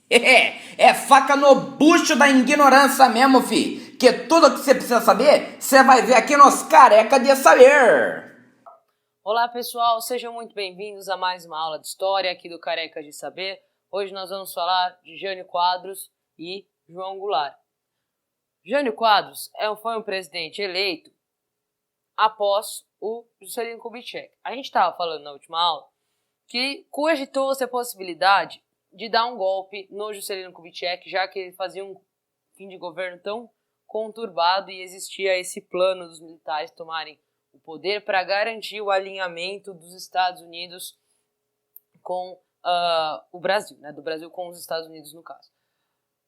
É faca no bucho da ignorância mesmo, fi. Que tudo que você precisa saber, você vai ver aqui nos Careca de Saber. Olá pessoal, sejam muito bem-vindos a mais uma aula de História aqui do Careca de Saber. Hoje nós vamos falar de Jânio Quadros e João Goulart. Jânio Quadros foi um presidente eleito após o Juscelino Kubitschek. A gente estava falando na última aula que cogitou-se a possibilidade de dar um golpe no Juscelino Kubitschek, já que ele fazia um fim de governo tão conturbado e existia esse plano dos militares tomarem o poder para garantir o alinhamento dos Estados Unidos com o Brasil, né? Do Brasil com os Estados Unidos, no caso.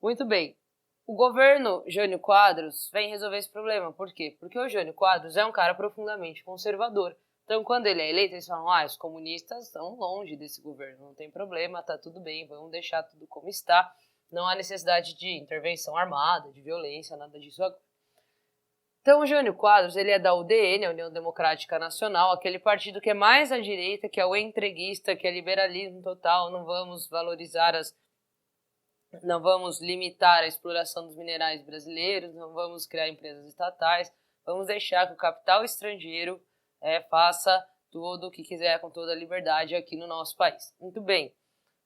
Muito bem. O governo Jânio Quadros vem resolver esse problema. Por quê? Porque o Jânio Quadros é um cara profundamente conservador. Então, quando ele é eleito, eles falam, os comunistas estão longe desse governo, não tem problema, tá tudo bem, vamos deixar tudo como está. Não há necessidade de intervenção armada, de violência, nada disso agora. Então, o Jânio Quadros, ele é da UDN, a União Democrática Nacional, aquele partido que é mais à direita, que é o entreguista, que é liberalismo total, não vamos limitar a exploração dos minerais brasileiros, não vamos criar empresas estatais, vamos deixar que o capital estrangeiro faça tudo o que quiser com toda a liberdade aqui no nosso país. Muito bem.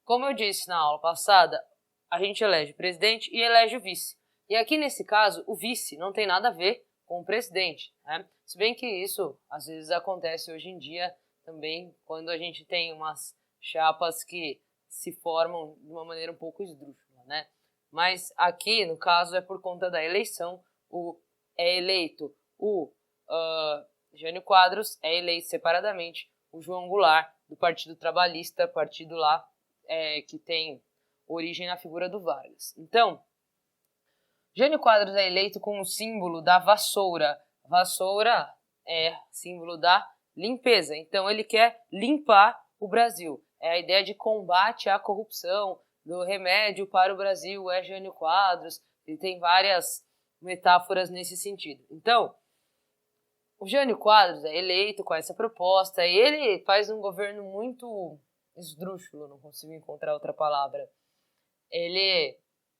Como eu disse na aula passada, a gente elege o presidente e elege o vice. E aqui nesse caso, o vice não tem nada a ver com o presidente, né? Se bem que isso às vezes acontece hoje em dia também, quando a gente tem umas chapas que se formam de uma maneira um pouco esdrúxula, né? Mas aqui, no caso, é por conta da eleição, é eleito o Jânio Quadros, é eleito separadamente o João Goulart, do Partido Trabalhista, partido lá que tem origem na figura do Vargas. Então, Jânio Quadros é eleito com o símbolo da vassoura. Vassoura é símbolo da limpeza. Então, ele quer limpar o Brasil. É a ideia de combate à corrupção, do remédio para o Brasil, é Jânio Quadros. Ele tem várias metáforas nesse sentido. Então, o Jânio Quadros é eleito com essa proposta e ele faz um governo muito esdrúxulo, não consigo encontrar outra palavra. Ele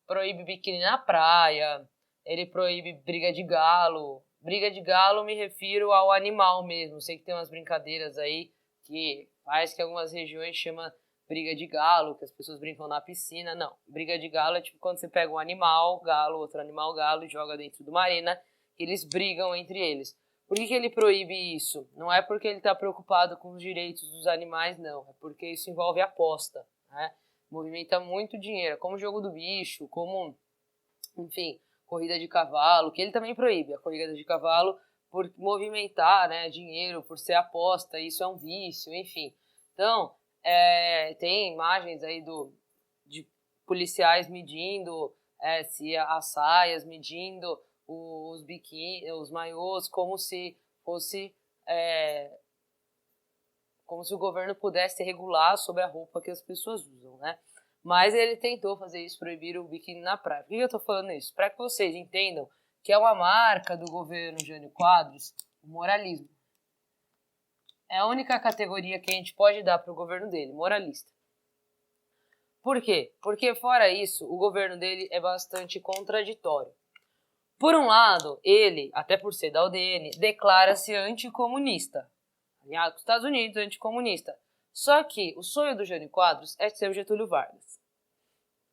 proíbe biquíni na praia, ele proíbe briga de galo. Briga de galo me refiro ao animal mesmo. Sei que tem umas brincadeiras aí que faz que algumas regiões chamam briga de galo, que as pessoas brincam na piscina. Não, briga de galo é tipo quando você pega um animal, galo, outro animal, galo, e joga dentro de uma arena, e eles brigam entre eles. Por que ele proíbe isso? Não é porque ele está preocupado com os direitos dos animais, não. É porque isso envolve aposta, né? Movimenta muito dinheiro, como o jogo do bicho, como, enfim, corrida de cavalo, que ele também proíbe a corrida de cavalo por movimentar, né, dinheiro, por ser aposta, isso é um vício, enfim. Então, tem imagens aí de policiais medindo se as saias, medindo os biquíni, os maiôs, como se fosse como se o governo pudesse regular sobre a roupa que as pessoas usam, né? Mas ele tentou fazer isso, proibir o biquíni na praia. Por que eu tô falando isso? Para que vocês entendam que é uma marca do governo Jânio Quadros, o moralismo. É a única categoria que a gente pode dar para o governo dele, moralista. Por quê? Porque, fora isso, o governo dele é bastante contraditório. Por um lado, ele, até por ser da UDN, declara-se anticomunista. Aliado com os Estados Unidos, anticomunista. Só que o sonho do Jânio Quadros é ser o Getúlio Vargas.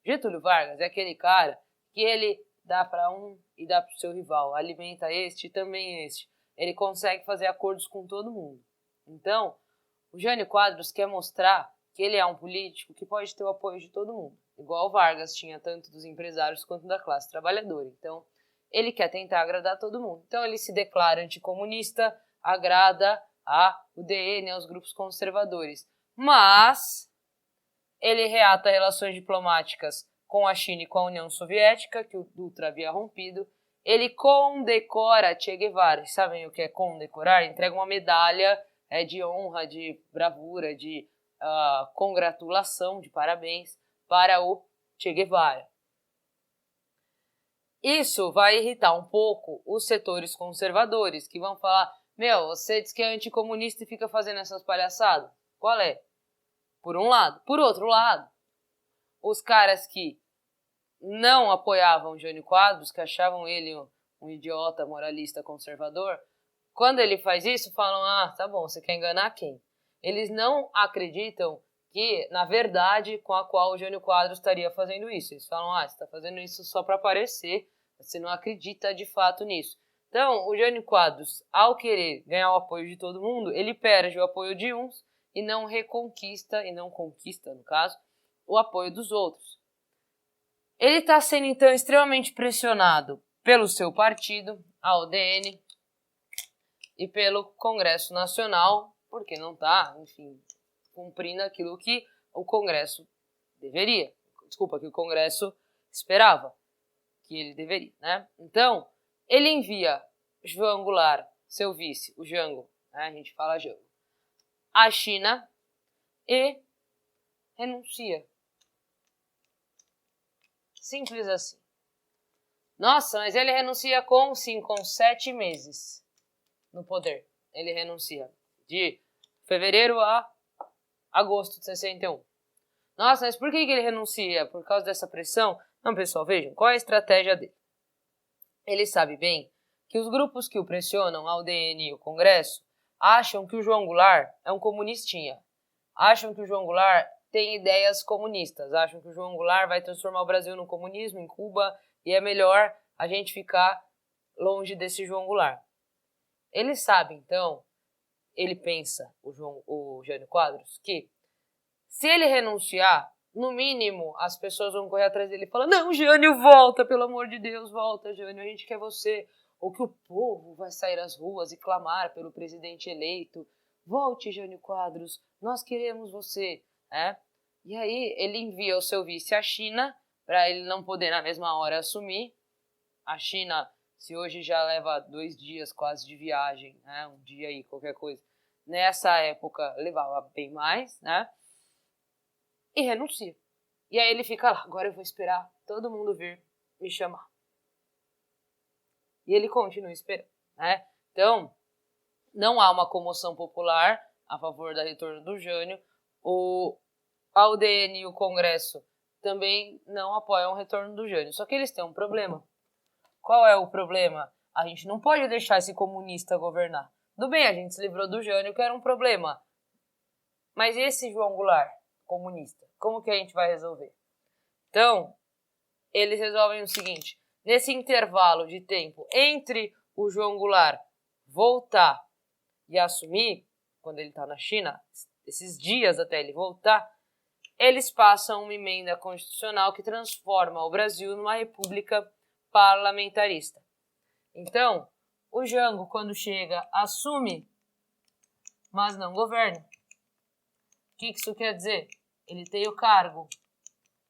Getúlio Vargas é aquele cara que ele dá para um e dá para o seu rival, alimenta este e também este. Ele consegue fazer acordos com todo mundo. Então, o Jânio Quadros quer mostrar que ele é um político que pode ter o apoio de todo mundo. Igual o Vargas tinha tanto dos empresários quanto da classe trabalhadora. Então, ele quer tentar agradar todo mundo. Então, ele se declara anticomunista, agrada a UDN, aos grupos conservadores. Mas ele reata relações diplomáticas com a China e com a União Soviética, que o Dutra havia rompido. Ele condecora Che Guevara. Sabem o que é condecorar? Entrega uma medalha de honra, de bravura, de congratulação, de parabéns para o Che Guevara. Isso vai irritar um pouco os setores conservadores, que vão falar: meu, você diz que é anticomunista e fica fazendo essas palhaçadas? Qual é? Por um lado. Por outro lado, os caras que não apoiavam Jânio Quadros, que achavam ele um idiota moralista conservador, quando ele faz isso, falam, tá bom, você quer enganar quem? Eles não acreditam que, na verdade, com a qual o Jânio Quadros estaria fazendo isso. Eles falam, você está fazendo isso só para aparecer, você não acredita de fato nisso. Então, o Jânio Quadros, ao querer ganhar o apoio de todo mundo, ele perde o apoio de uns e não reconquista, e não conquista, no caso, o apoio dos outros. Ele está sendo, então, extremamente pressionado pelo seu partido, a UDN, e pelo Congresso Nacional, porque não está, enfim, cumprindo aquilo que o Congresso deveria. Desculpa, que o Congresso esperava que ele deveria, né? Então, ele envia João Goulart, seu vice, o Jango, né? A gente fala Jango, à China e renuncia. Simples assim. Nossa, mas ele renuncia com 7 meses no poder. Ele renuncia de fevereiro a agosto de 61. Nossa, mas por que ele renuncia? Por causa dessa pressão? Não, pessoal, vejam, qual é a estratégia dele? Ele sabe bem que os grupos que o pressionam, a UDN e o Congresso, acham que o João Goulart é um comunistinha. Acham que o João Goulart tem ideias comunistas. Acham que o João Goulart vai transformar o Brasil no comunismo, em Cuba, e é melhor a gente ficar longe desse João Goulart. Ele sabe, então, ele pensa, o Jânio Quadros, que se ele renunciar, no mínimo, as pessoas vão correr atrás dele e falar, não, Jânio, volta, pelo amor de Deus, volta, Jânio, a gente quer você. Ou que o povo vai sair às ruas e clamar pelo presidente eleito. Volte, Jânio Quadros, nós queremos você. E aí ele envia o seu vice à China, para ele não poder na mesma hora assumir. A China, se hoje já leva 2 dias quase de viagem, um dia aí, qualquer coisa, nessa época levava bem mais, e renuncia. E aí ele fica lá, agora eu vou esperar todo mundo vir me chamar. E ele continua esperando, Então, não há uma comoção popular a favor da retorno do Jânio. A UDN e o Congresso também não apoiam o retorno do Jânio. Só que eles têm um problema. Qual é o problema? A gente não pode deixar esse comunista governar. Tudo bem, a gente se livrou do Jânio, que era um problema. Mas esse João Goulart, comunista, como que a gente vai resolver? Então, eles resolvem o seguinte. Nesse intervalo de tempo entre o João Goulart voltar e assumir, quando ele está na China, esses dias até ele voltar, eles passam uma emenda constitucional que transforma o Brasil numa república parlamentarista. Então, o Jango, quando chega, assume, mas não governa. O que isso quer dizer? Ele tem o cargo,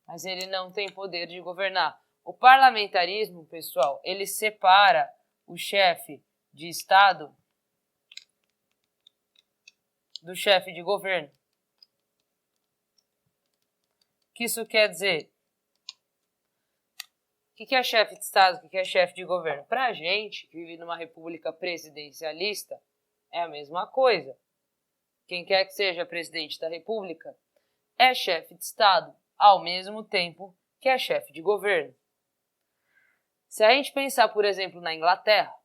mas ele não tem poder de governar. O parlamentarismo, pessoal, ele separa o chefe de Estado do chefe de governo. O que isso quer dizer? O que é chefe de Estado? O que é chefe de governo? Para a gente, que vive numa república presidencialista, é a mesma coisa. Quem quer que seja presidente da república é chefe de Estado, ao mesmo tempo que é chefe de governo. Se a gente pensar, por exemplo, na Inglaterra,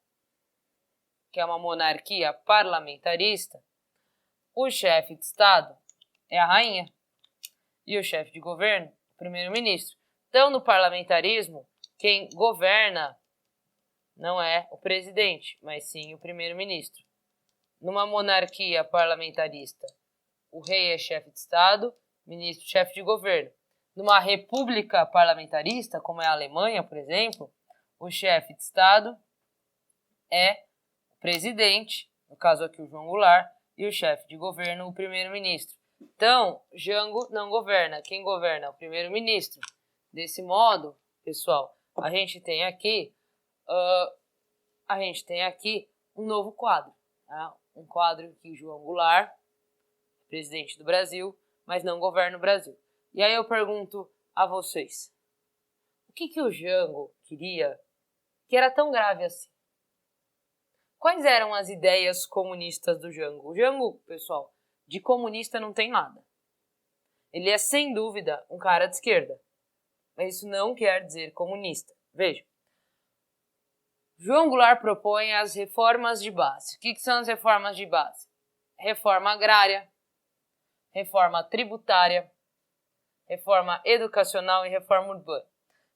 que é uma monarquia parlamentarista, o chefe de Estado é a rainha e o chefe de governo, o primeiro-ministro. Então, no parlamentarismo, quem governa não é o presidente, mas sim o primeiro-ministro. Numa monarquia parlamentarista, o rei é chefe de Estado, ministro chefe de governo. Numa república parlamentarista, como é a Alemanha, por exemplo, o chefe de Estado é o presidente, no caso aqui o João Goulart, e o chefe de governo, o primeiro-ministro. Então, Jango não governa. Quem governa é o primeiro-ministro. Desse modo, pessoal, a gente tem aqui um novo quadro. Um quadro que João Goulart, presidente do Brasil, mas não governa o Brasil. E aí eu pergunto a vocês, o que o Jango queria que era tão grave assim? Quais eram as ideias comunistas do Jango? O Jango, pessoal, de comunista não tem nada. Ele é, sem dúvida, um cara de esquerda. mas isso não quer dizer comunista. Veja, João Goulart propõe as reformas de base. O que são as reformas de base? Reforma agrária, reforma tributária, reforma educacional e reforma urbana.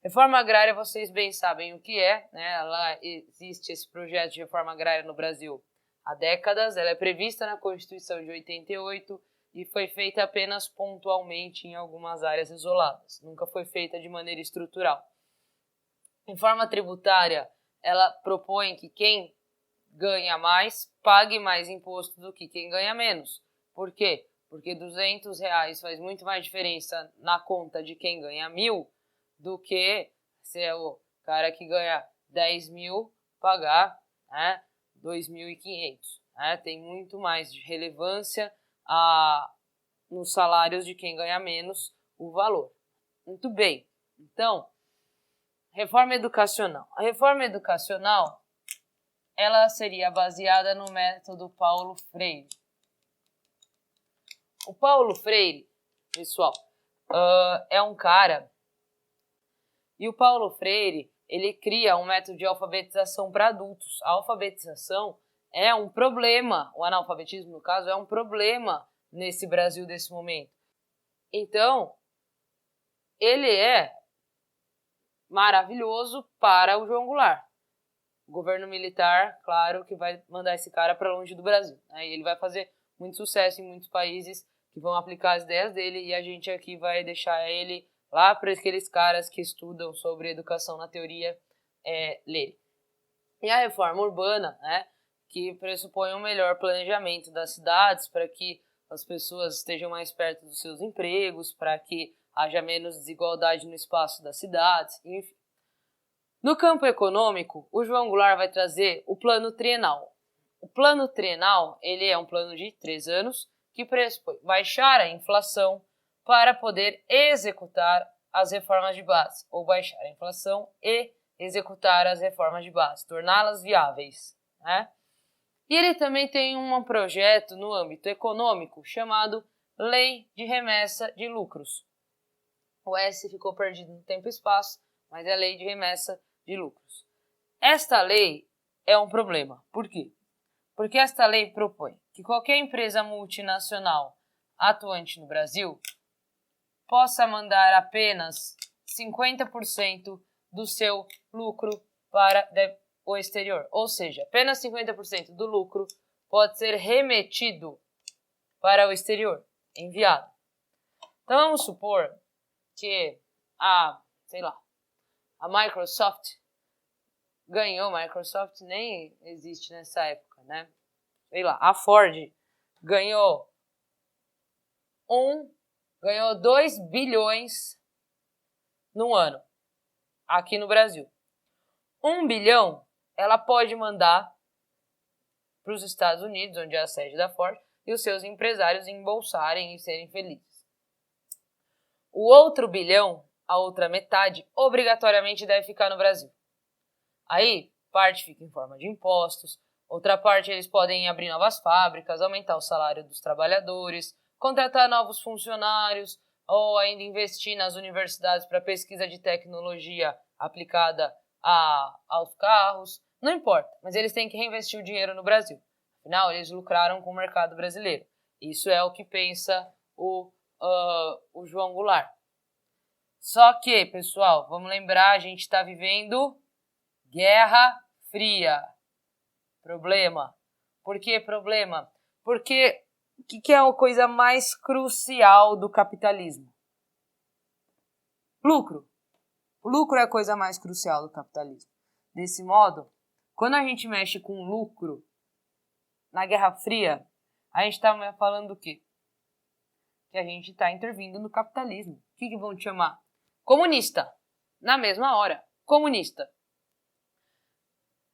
Reforma agrária, vocês bem sabem o que é, né? Lá existe esse projeto de reforma agrária no Brasil há décadas, ela é prevista na Constituição de 88 e foi feita apenas pontualmente em algumas áreas isoladas, nunca foi feita de maneira estrutural. Reforma tributária, ela propõe que quem ganha mais pague mais imposto do que quem ganha menos. Por quê? Porque R$200 faz muito mais diferença na conta de quem ganha 1.000 do que se é o cara que ganha 10.000 pagar, né, 2.500. Né? Tem muito mais de relevância nos salários de quem ganha menos o valor. Muito bem. Então, reforma educacional. A reforma educacional, ela seria baseada no método Paulo Freire. O Paulo Freire, pessoal, é um cara, e o Paulo Freire, ele cria um método de alfabetização para adultos. A alfabetização é um problema, o analfabetismo, no caso, é um problema nesse Brasil desse momento. Então, ele é maravilhoso para o João Goulart. O governo militar, claro, que vai mandar esse cara para longe do Brasil. Né? E ele vai fazer muito sucesso em muitos países que vão aplicar as ideias dele, e a gente aqui vai deixar ele lá para aqueles caras que estudam sobre educação na teoria lerem. E a reforma urbana, né, que pressupõe um melhor planejamento das cidades para que as pessoas estejam mais perto dos seus empregos, para que haja menos desigualdade no espaço das cidades, enfim. No campo econômico, o João Goulart vai trazer o plano trienal. O plano trienal, ele é um plano de 3 anos que pressupõe baixar a inflação para poder executar as reformas de base, ou baixar a inflação e executar as reformas de base, torná-las viáveis, né? E ele também tem um projeto no âmbito econômico chamado Lei de Remessa de Lucros. O S ficou perdido no tempo e espaço, mas é a Lei de Remessa de Lucros. Esta lei é um problema. Por quê? Porque esta lei propõe que qualquer empresa multinacional atuante no Brasil possa mandar apenas 50% do seu lucro para o exterior. Ou seja, apenas 50% do lucro pode ser remetido para o exterior, enviado. Então vamos supor que a Microsoft ganhou, Microsoft nem existe nessa época, né? A Ford ganhou 2 bilhões num ano, aqui no Brasil. 1 bilhão ela pode mandar para os Estados Unidos, onde é a sede da Ford, e os seus empresários embolsarem e serem felizes. O outro bilhão, a outra metade, obrigatoriamente deve ficar no Brasil. Aí, parte fica em forma de impostos, outra parte eles podem abrir novas fábricas, aumentar o salário dos trabalhadores, contratar novos funcionários, ou ainda investir nas universidades para pesquisa de tecnologia aplicada aos carros. Não importa, mas eles têm que reinvestir o dinheiro no Brasil. Afinal, eles lucraram com o mercado brasileiro. Isso é o que pensa o João Goulart. Só que, pessoal, vamos lembrar, a gente está vivendo Guerra Fria. Problema. Por que problema? Porque o que é a coisa mais crucial do capitalismo? Lucro. O lucro é a coisa mais crucial do capitalismo. Desse modo, quando a gente mexe com lucro na Guerra Fria, a gente está falando do quê? Que a gente está intervindo no capitalismo. O que vão te chamar? Comunista. Na mesma hora. Comunista.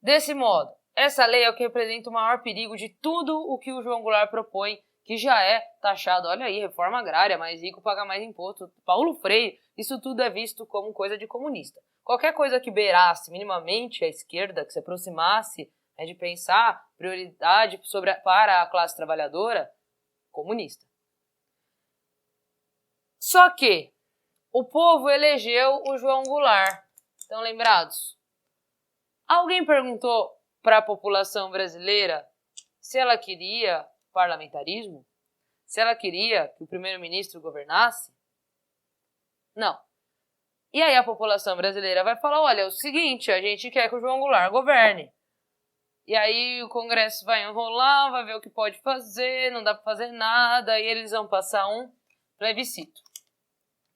Desse modo, essa lei é o que representa o maior perigo de tudo o que o João Goulart propõe, que já é taxado. Olha aí, reforma agrária, mais rico paga mais imposto. Paulo Freire, isso tudo é visto como coisa de comunista. Qualquer coisa que beirasse minimamente a esquerda, que se aproximasse de pensar prioridade para a classe trabalhadora, comunista. Só que o povo elegeu o João Goulart. Estão lembrados? Alguém perguntou para a população brasileira se ela queria parlamentarismo? Se ela queria que o primeiro-ministro governasse? Não. E aí a população brasileira vai falar, olha, é o seguinte, a gente quer que o João Goulart governe. E aí o Congresso vai enrolar, vai ver o que pode fazer, não dá para fazer nada, e eles vão passar um plebiscito.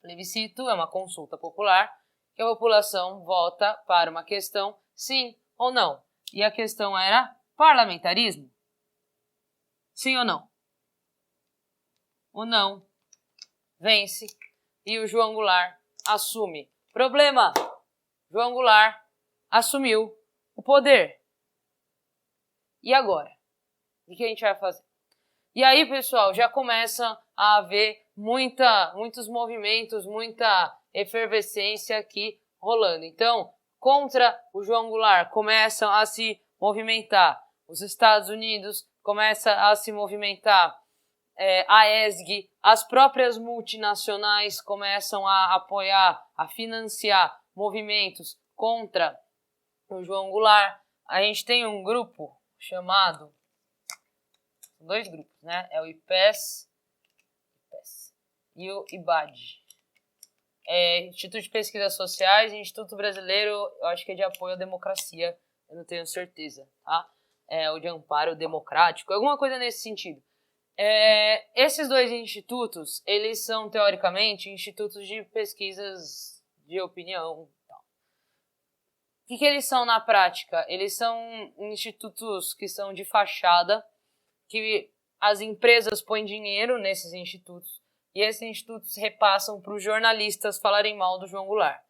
Plebiscito é uma consulta popular que a população vota para uma questão sim ou não. E a questão era parlamentarismo? Sim ou não? O não vence e o João Goulart assume. Problema! João Goulart assumiu o poder. E agora? O que a gente vai fazer? E aí, pessoal, já começa a haver muitos movimentos, muita efervescência aqui rolando. Então, contra o João Goulart começam a se movimentar. Os Estados Unidos começam a se movimentar. A ESG, as próprias multinacionais começam a apoiar, a financiar movimentos contra o João Goulart. A gente tem um grupo chamado, dois grupos, né? É o IPES e o IBAD. Instituto de Pesquisas Sociais e Instituto Brasileiro, eu acho que é de apoio à democracia, eu não tenho certeza, tá? O de amparo democrático, alguma coisa nesse sentido. Esses dois institutos, eles são, teoricamente, institutos de pesquisas de opinião. O que eles são na prática? Eles são institutos que são de fachada, que as empresas põem dinheiro nesses institutos, e esses institutos repassam para os jornalistas falarem mal do João Goulart.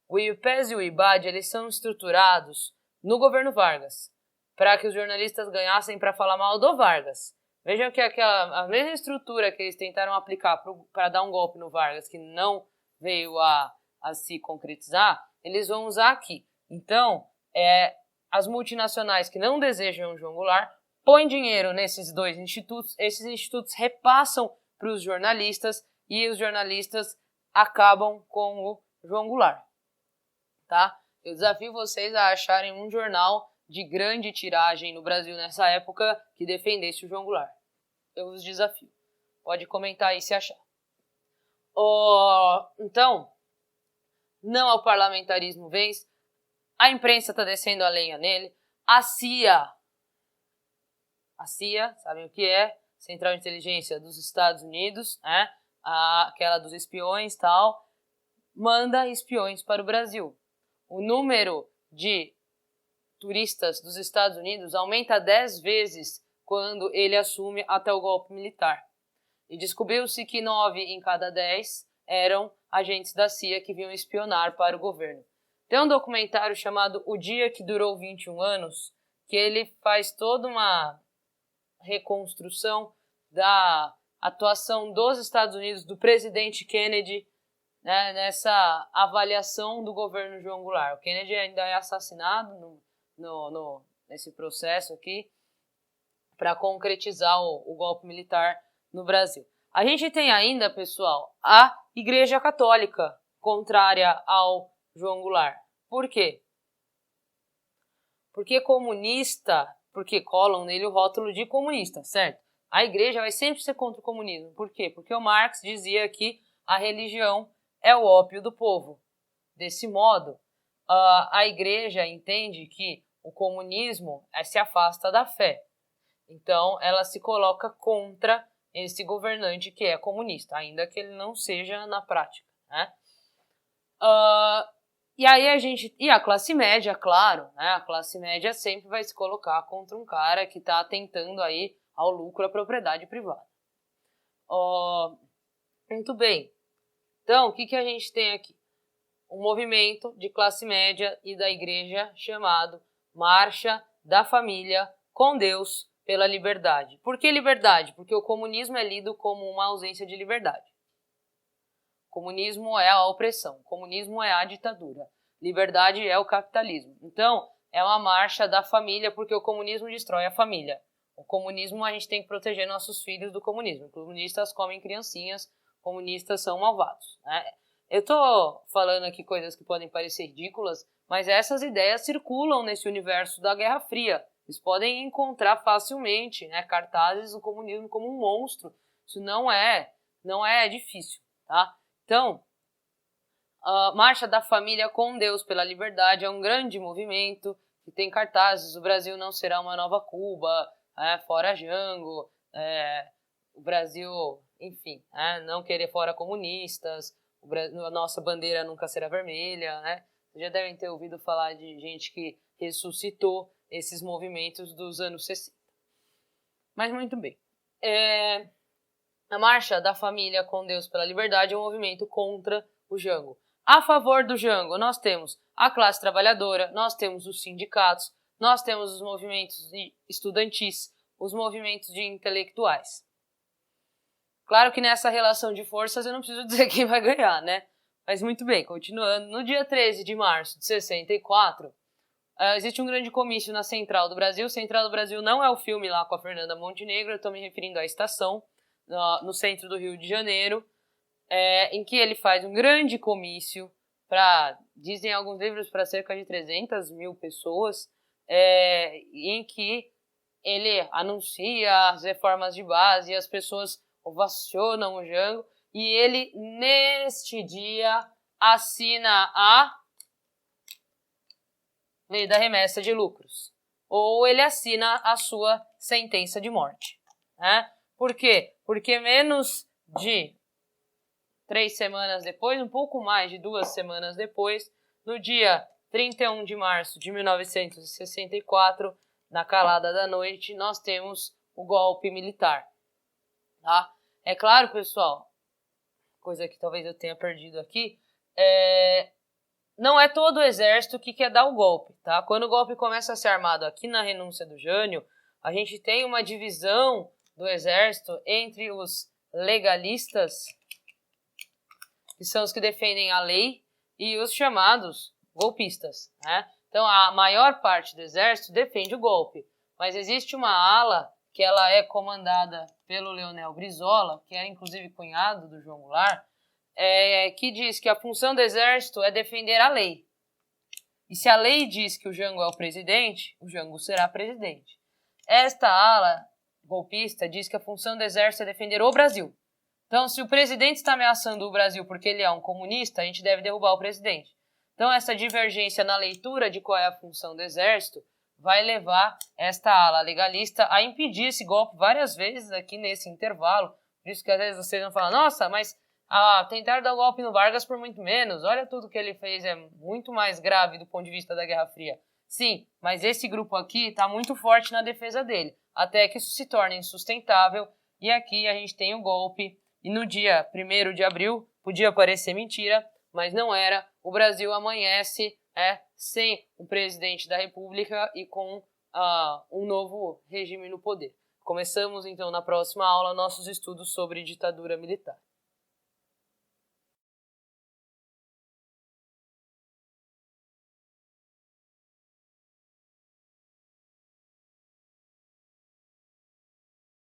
O IPES e o IBAD, eles são estruturados no governo Vargas, para que os jornalistas ganhassem para falar mal do Vargas. Vejam que a mesma estrutura que eles tentaram aplicar para dar um golpe no Vargas, que não veio a se concretizar, eles vão usar aqui. Então, as multinacionais que não desejam o João Goulart põem dinheiro nesses dois institutos, esses institutos repassam para os jornalistas e os jornalistas acabam com o João Goulart. Tá? Eu desafio vocês a acharem um jornal de grande tiragem no Brasil nessa época que defendesse o João Goulart. Eu os desafio. Pode comentar aí se achar. Então, não ao parlamentarismo vence. A imprensa está descendo a lenha nele. A CIA, sabem o que é? Central de Inteligência dos Estados Unidos, né? Aquela dos espiões e tal, manda espiões para o Brasil. O número de turistas dos Estados Unidos aumenta 10 vezes quando ele assume até o golpe militar. E descobriu-se que 9 em cada 10 eram agentes da CIA que vinham espionar para o governo. Tem um documentário chamado O Dia que Durou 21 Anos, que ele faz toda uma reconstrução da atuação dos Estados Unidos, do presidente Kennedy, né, nessa avaliação do governo João Goulart. O Kennedy ainda é assassinado nesse processo aqui para concretizar o golpe militar no Brasil. A gente tem ainda, pessoal, a Igreja Católica contrária ao João Goulart. Por quê? Porque colam nele o rótulo de comunista, certo? A igreja vai sempre ser contra o comunismo. Por quê? Porque o Marx dizia que a religião é o ópio do povo. Desse modo, a igreja entende que o comunismo se afasta da fé. Então, ela se coloca contra esse governante que é comunista, ainda que ele não seja na prática, né? E aí a classe média, claro, né? A classe média sempre vai se colocar contra um cara que está atentando aí ao lucro, à propriedade privada. Muito bem. Então, o que a gente tem aqui? Um movimento de classe média e da igreja chamado Marcha da Família com Deus pela Liberdade. Por que liberdade? Porque o comunismo é lido como uma ausência de liberdade. Comunismo é a opressão, comunismo é a ditadura, liberdade é o capitalismo. Então, é uma marcha da família, porque o comunismo destrói a família. O comunismo, a gente tem que proteger nossos filhos do comunismo. Comunistas comem criancinhas, comunistas são malvados, né? Eu tô falando aqui coisas que podem parecer ridículas, mas essas ideias circulam nesse universo da Guerra Fria. Vocês podem encontrar facilmente, né, cartazes do comunismo como um monstro. Isso não é difícil, tá? Então, a Marcha da Família com Deus pela Liberdade é um grande movimento que tem cartazes: o Brasil não será uma nova Cuba, fora Jango, o Brasil, enfim, não querer fora comunistas, a nossa bandeira nunca será vermelha, né? Vocês já devem ter ouvido falar de gente que ressuscitou esses movimentos dos anos 60. Mas muito bem. A Marcha da Família com Deus pela Liberdade é um movimento contra o Jango. A favor do Jango, nós temos a classe trabalhadora, nós temos os sindicatos, nós temos os movimentos estudantis, os movimentos de intelectuais. Claro que nessa relação de forças eu não preciso dizer quem vai ganhar, né? Mas muito bem, continuando. No dia 13 de março de 64, existe um grande comício na Central do Brasil. Central do Brasil não é o filme lá com a Fernanda Montenegro, eu estou me referindo à estação, no centro do Rio de Janeiro, em que ele faz um grande comício para, dizem alguns livros, para cerca de 300 mil pessoas, em que ele anuncia as reformas de base e as pessoas ovacionam o Jango, e ele, neste dia, assina a Lei da Remessa de Lucros, ou ele assina a sua sentença de morte, né? Por quê? Porque menos de 3 semanas depois, um pouco mais de 2 semanas depois, no dia 31 de março de 1964, na calada da noite, nós temos o golpe militar. Tá? É claro, pessoal, coisa que talvez eu tenha perdido aqui, não é todo o exército que quer dar o golpe. Tá? Quando o golpe começa a ser armado aqui na renúncia do Jânio, a gente tem uma divisão do exército entre os legalistas, que são os que defendem a lei, e os chamados golpistas, né? Então, a maior parte do exército defende o golpe, mas existe uma ala que ela é comandada pelo Leonel Brizola, que é inclusive cunhado do João Goulart, que diz que a função do exército é defender a lei. E se a lei diz que o Jango é o presidente, o Jango será presidente. Esta ala golpista diz que a função do exército é defender o Brasil. Então, se o presidente está ameaçando o Brasil porque ele é um comunista, a gente deve derrubar o presidente. Então, essa divergência na leitura de qual é a função do exército vai levar esta ala legalista a impedir esse golpe várias vezes aqui nesse intervalo. Por isso que às vezes vocês vão falar: nossa, mas tentaram dar o golpe no Vargas por muito menos. Olha, tudo que ele fez é muito mais grave do ponto de vista da Guerra Fria. Sim, mas esse grupo aqui está muito forte na defesa dele, até que isso se torne insustentável. E aqui a gente tem o golpe. E no dia 1º de abril, podia parecer mentira, mas não era. O Brasil amanhece sem o presidente da República e com um novo regime no poder. Começamos, então, na próxima aula, nossos estudos sobre ditadura militar.